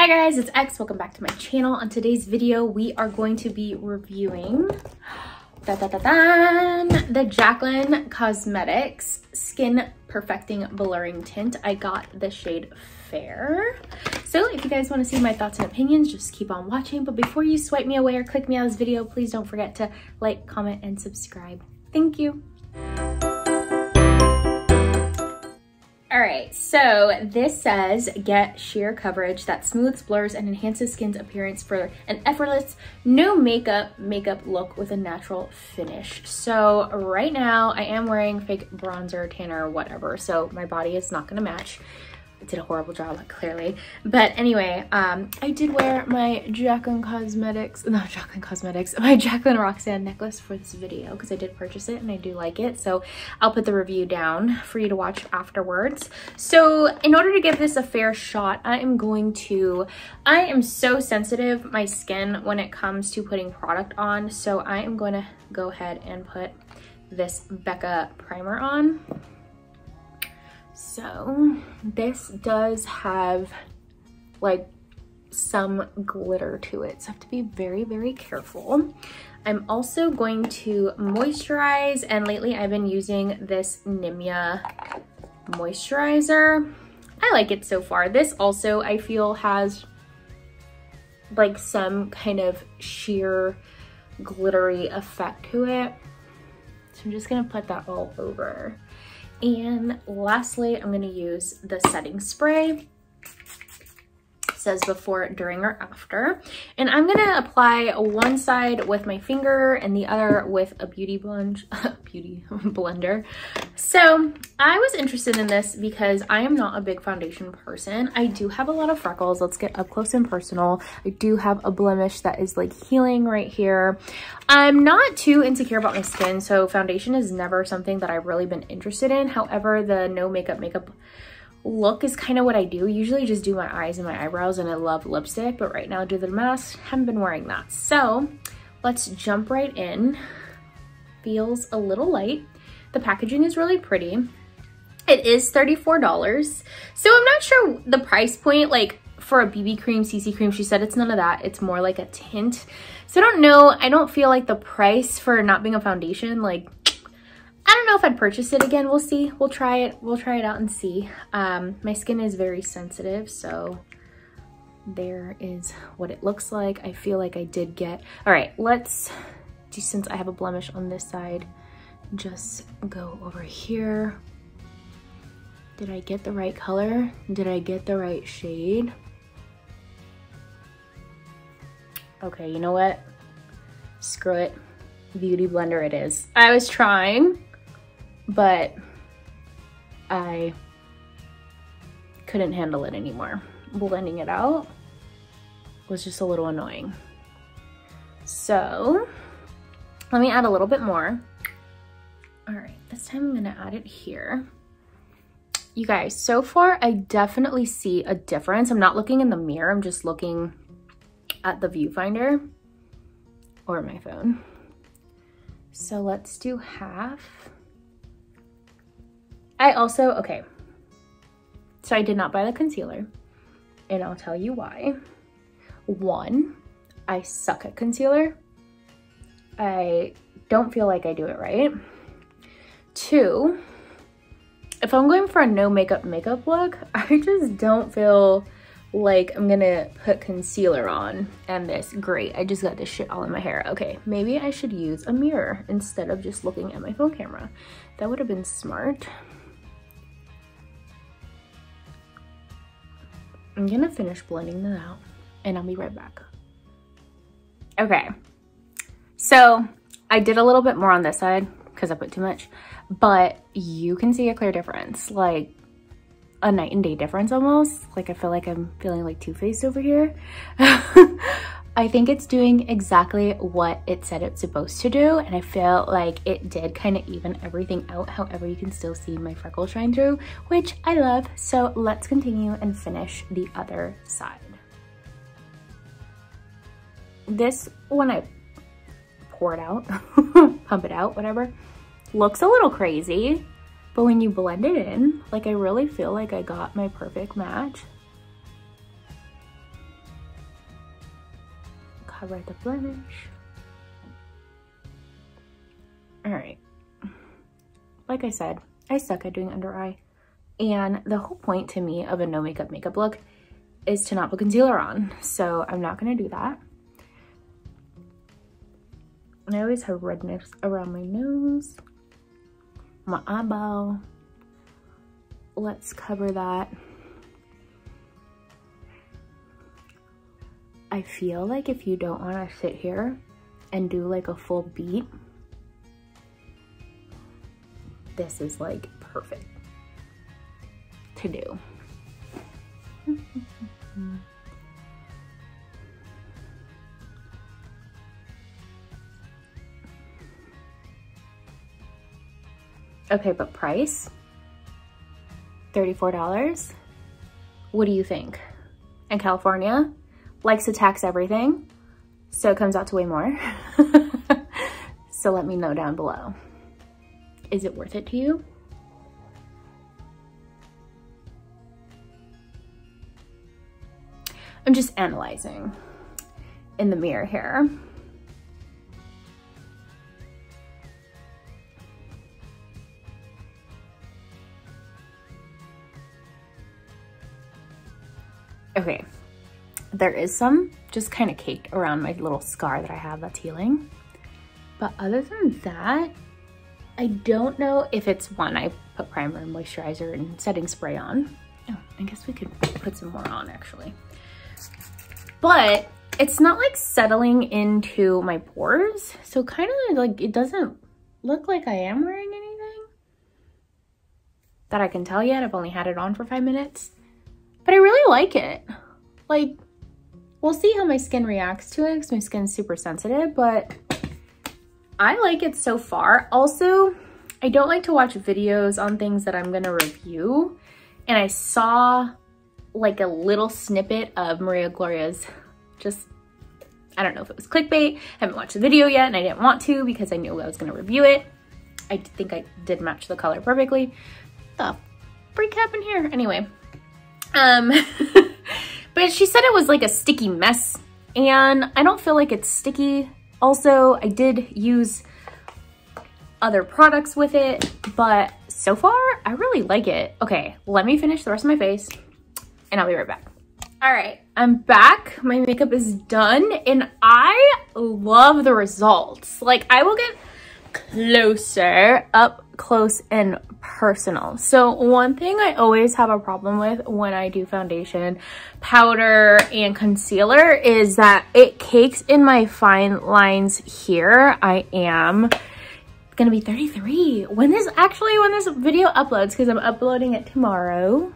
Hi guys, it's X. Welcome back to my channel. On today's video, we are going to be reviewing the Jaclyn Cosmetics Skin Perfecting Blurring Tint. I got the shade Fair. So if you guys want to see my thoughts and opinions, just keep on watching. But before you swipe me away or click me out of this video, please don't forget to like, comment, and subscribe. Thank you. All right, so this says, get sheer coverage that smooths, blurs, and enhances skin's appearance for an effortless, no makeup look with a natural finish. So right now I am wearing fake bronzer, tanner, whatever, so my body is not gonna match. I did a horrible job, clearly. But anyway, I did wear my my Jaclyn Roxanne necklace for this video because I did purchase it and I do like it. So I'll put the review down for you to watch afterwards. So in order to give this a fair shot, I am so sensitive, my skin, when it comes to putting product on. So I am going to go ahead and put this Becca primer on. So this does have like some glitter to it, so I have to be very, very careful. I'm also going to moisturize, and lately I've been using this Nimya moisturizer. I like it so far. This also, I feel, has like some kind of sheer glittery effect to it. So I'm just gonna put that all over. And lastly, I'm gonna use the setting spray. It says before, during, or after. And I'm gonna apply one side with my finger and the other with a beauty blender. So I was interested in this because I am not a big foundation person. I do have a lot of freckles. Let's get up close and personal. I do have a blemish that is like healing right here. I'm not too insecure about my skin, so foundation is never something that I've really been interested in. However, the no makeup look is kind of what I do. Usually just do my eyes and my eyebrows, and I love lipstick, but right now due to the mask, haven't been wearing that. So let's jump right in. Feels a little light. The packaging is really pretty. It is $34. So I'm not sure the price point, like for a BB cream, CC cream, she said it's none of that. It's more like a tint. So I don't know. I don't feel like the price for not being a foundation, like, I don't know if I'd purchase it again. We'll see. We'll try it. We'll try it out and see. My skin is very sensitive, so there is what it looks like. I feel like I did get, all right, let's do, since I have a blemish on this side, just go over here. Did I get the right color? Did I get the right shade? Okay, you know what? Screw it. Beauty blender it is. I was trying, but I couldn't handle it anymore. Blending it out was just a little annoying. So let me add a little bit more. All right, this time I'm gonna add it here. You guys, so far I definitely see a difference. I'm not looking in the mirror, I'm just looking at the viewfinder or my phone. So let's do half. I also, okay, so I did not buy the concealer, and I'll tell you why. One, I suck at concealer. I don't feel like I do it right. Two, if I'm going for a no makeup look, I just don't feel like I'm gonna put concealer on and this. Great, I just got this shit all in my hair. Okay, maybe I should use a mirror instead of just looking at my phone camera. That would have been smart. I'm gonna finish blending that out and I'll be right back. Okay, so I did a little bit more on this side because I put too much, but you can see a clear difference, like a night and day difference almost. Like I feel like I'm feeling like Too-Faced over here. I think it's doing exactly what it said it's supposed to do, and I feel like it did kind of even everything out. However, you can still see my freckles shine through, which I love. So let's continue and finish the other side. This, when I pour it out, pump it out, whatever, looks a little crazy, but when you blend it in, like I really feel like I got my perfect match. cover the blemish. All right. Like I said, I suck at doing under eye. And the whole point to me of a no makeup look is to not put concealer on. So I'm not gonna do that. And I always have redness around my nose, my eyeball. Let's cover that. I feel like if you don't want to sit here and do like a full beat, this is like perfect to do. Okay, but price? $34? What do you think? And California likes to tax everything, so it comes out to way more. So let me know down below. Is it worth it to you? I'm just analyzing in the mirror here. Okay, there is some just kind of caked around my little scar that I have that's healing. But other than that, I don't know if it's one, I put primer and moisturizer and setting spray on. Oh, I guess we could put some more on actually. But it's not like settling into my pores. So kind of like, it doesn't look like I am wearing anything that I can tell yet. I've only had it on for 5 minutes. But I really like it. Like, we'll see how my skin reacts to it because my skin's super sensitive, but I like it so far. Also, I don't like to watch videos on things that I'm gonna review. And I saw like a little snippet of Maria Gloria's, just, I don't know if it was clickbait. I haven't watched the video yet and I didn't want to because I knew I was gonna review it. I think I did match the color perfectly. What the freak happened here? Anyway. But she said it was like a sticky mess and I don't feel like it's sticky. Also, I did use other products with it, but so far I really like it. Okay, let me finish the rest of my face and I'll be right back. All right, I'm back. My makeup is done and I love the results. Like, I will get closer, up close and personal. So one thing I always have a problem with when I do foundation, powder, and concealer is that it cakes in my fine lines here. I am gonna be 33 when this video uploads, because I'm uploading it tomorrow,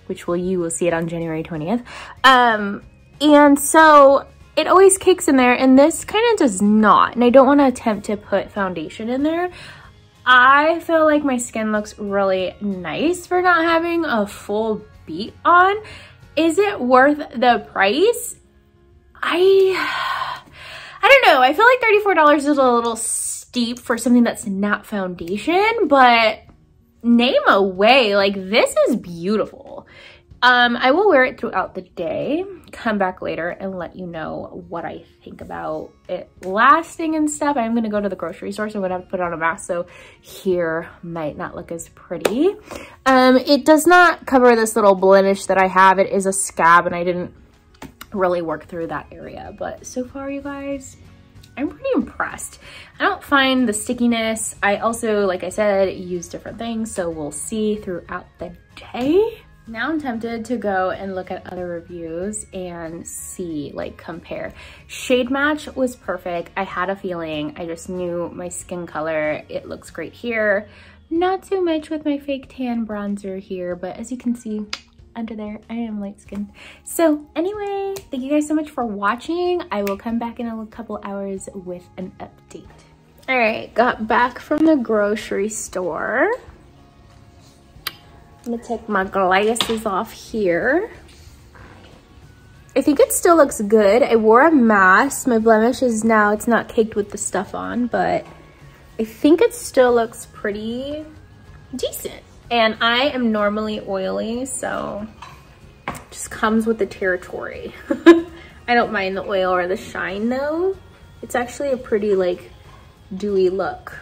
which you will see it on January 20th. And so it always cakes in there, and this kind of does not, and I don't want to attempt to put foundation in there. I feel like my skin looks really nice for not having a full beat on. Is it worth the price? I don't know. I feel like $34 is a little steep for something that's not foundation, but name a way, like, this is beautiful. I will wear it throughout the day, come back later and let you know what I think about it lasting and stuff. I'm gonna go to the grocery store, so I'm gonna have to put on a mask, so here might not look as pretty. It does not cover this little blemish that I have. It is a scab and I didn't really work through that area, but so far, you guys, I'm pretty impressed. I don't find the stickiness. I also, like I said, use different things, so we'll see throughout the day. Now I'm tempted to go and look at other reviews and see, like, compare. Shade match was perfect. I had a feeling. I just knew my skin color. It looks great here. Not too much with my fake tan bronzer here, but as you can see under there, I am light skinned. So anyway, thank you guys so much for watching. I will come back in a couple hours with an update. All right, got back from the grocery store. I'm gonna take my glasses off here. I think it still looks good. I wore a mask. My blemish is now, it's not caked with the stuff on, but I think it still looks pretty decent. And I am normally oily, so it just comes with the territory. I don't mind the oil or the shine though. It's actually a pretty like dewy look.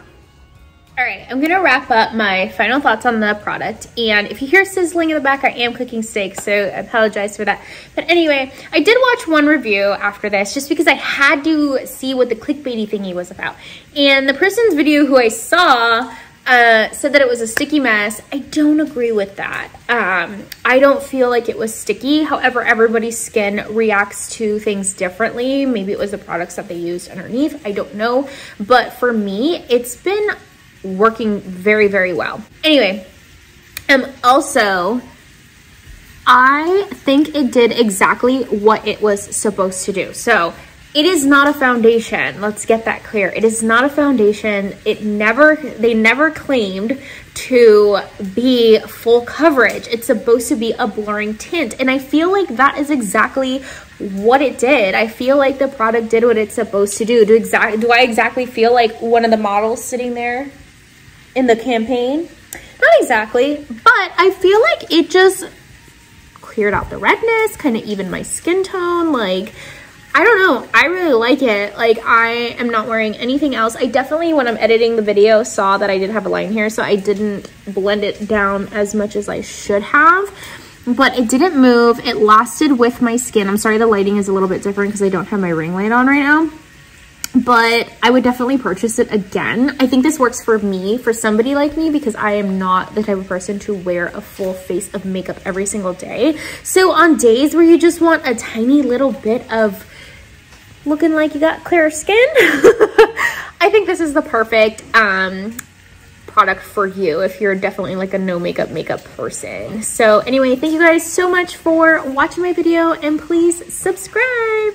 All right, I'm gonna wrap up my final thoughts on the product. And if you hear sizzling in the back, I am cooking steak, so I apologize for that. But anyway, I did watch one review after this just because I had to see what the clickbaity thingy was about. And the person's video who I saw said that it was a sticky mess. I don't agree with that. I don't feel like it was sticky. However, everybody's skin reacts to things differently. Maybe it was the products that they used underneath. I don't know. But for me, it's been working very, very well. Anyway, also, I think it did exactly what it was supposed to do. So it is not a foundation. Let's get that clear. It is not a foundation. They never claimed to be full coverage. It's supposed to be a blurring tint. And I feel like that is exactly what it did. I feel like the product did what it's supposed to do. Do I exactly feel like one of the models sitting there in the campaign? Not exactly, but I feel like it just cleared out the redness, kind of evened my skin tone. Like, I don't know, I really like it. Like, I am not wearing anything else. I definitely, when I'm editing the video, saw that I did have a line here, so I didn't blend it down as much as I should have, but it didn't move. It lasted with my skin. I'm sorry the lighting is a little bit different because I don't have my ring light on right now. But I would definitely purchase it again. I think this works for me, for somebody like me, because I am not the type of person to wear a full face of makeup every single day. So on days where you just want a tiny little bit of looking like you got clear skin, I think this is the perfect product for you if you're definitely like a no makeup person. So anyway, thank you guys so much for watching my video, and please subscribe.